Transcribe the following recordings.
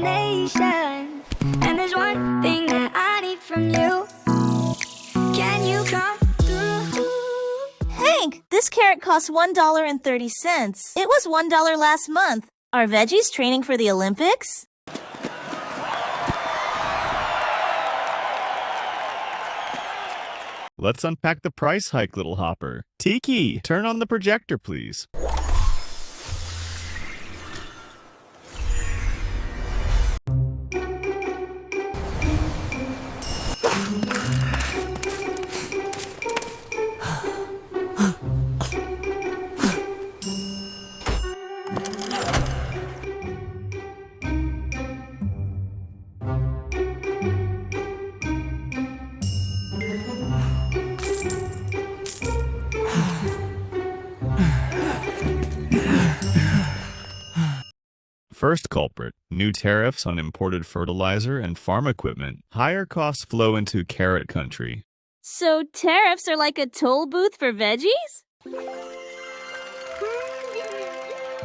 inflation. And there's one thing that I need from you. Can you come through? Hank, this carrot costs $1.30. It was $1 last month. Are veggies training for the Olympics? Let's unpack the price hike, little hopper. Tiki, turn on the projector, please. First culprit, new tariffs on imported fertilizer and farm equipment. Higher costs flow into carrot country. So tariffs are like a toll booth for veggies?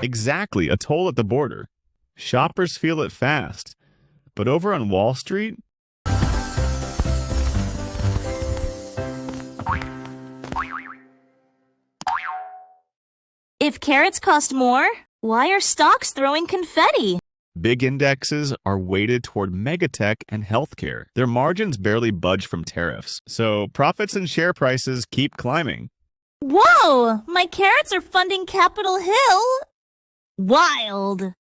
Exactly, a toll at the border. Shoppers feel it fast. But over on Wall Street, if carrots cost more, why are stocks throwing confetti? big indexes are weighted toward megatech and healthcare. Their margins barely budge from tariffs, so profits and share prices keep climbing. Whoa! My carrots are funding Capitol Hill? Wild!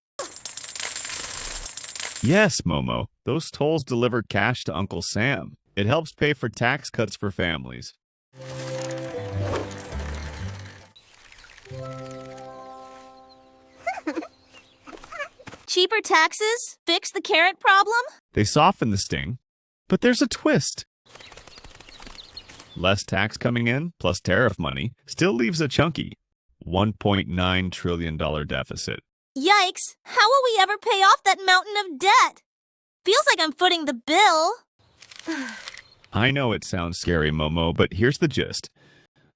Yes, Momo, those tolls deliver cash to Uncle Sam. It helps pay for tax cuts for families. Cheaper taxes? Fix the carrot problem? They soften the sting, but there's a twist. Less tax coming in, plus tariff money, still leaves a chunky $1.9 trillion deficit. Yikes! How will we ever pay off that mountain of debt? Feels like I'm footing the bill. I know it sounds scary, Momo, but here's the gist.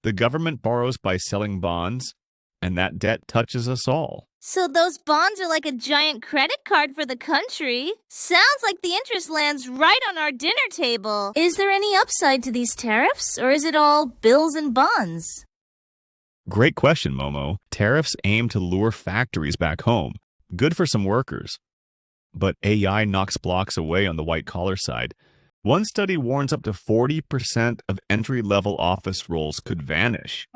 The government borrows by selling bonds, and that debt touches us all. So those bonds are like a giant credit card for the country. Sounds like the interest lands right on our dinner table. Is there any upside to these tariffs, or is it all bills and bonds? Great question, Momo. Tariffs aim to lure factories back home. Good for some workers. But AI knocks blocks away on the white-collar side. One study warns up to 40% of entry-level office roles could vanish.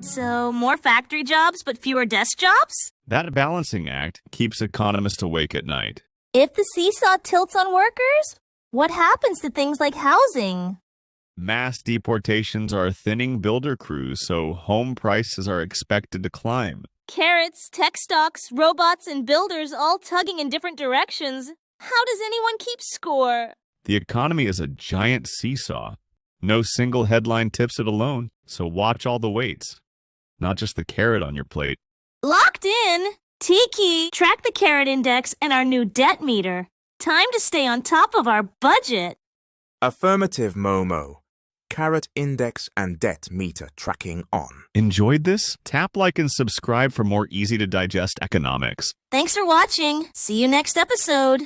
So, more factory jobs, but fewer desk jobs? That balancing act keeps economists awake at night. If the seesaw tilts on workers, what happens to things like housing? Mass deportations are thinning builder crews, so home prices are expected to climb. Carrots, tech stocks, robots, and builders all tugging in different directions. How does anyone keep score? The economy is a giant seesaw. No single headline tips it alone, so watch all the weights. Not just the carrot on your plate. Locked in! Tiki, track the carrot index and our new debt meter. Time to stay on top of our budget. Affirmative, Momo. Carrot index and debt meter tracking on. Enjoyed this? Tap like and subscribe for more easy-to-digest economics. Thanks for watching. See you next episode.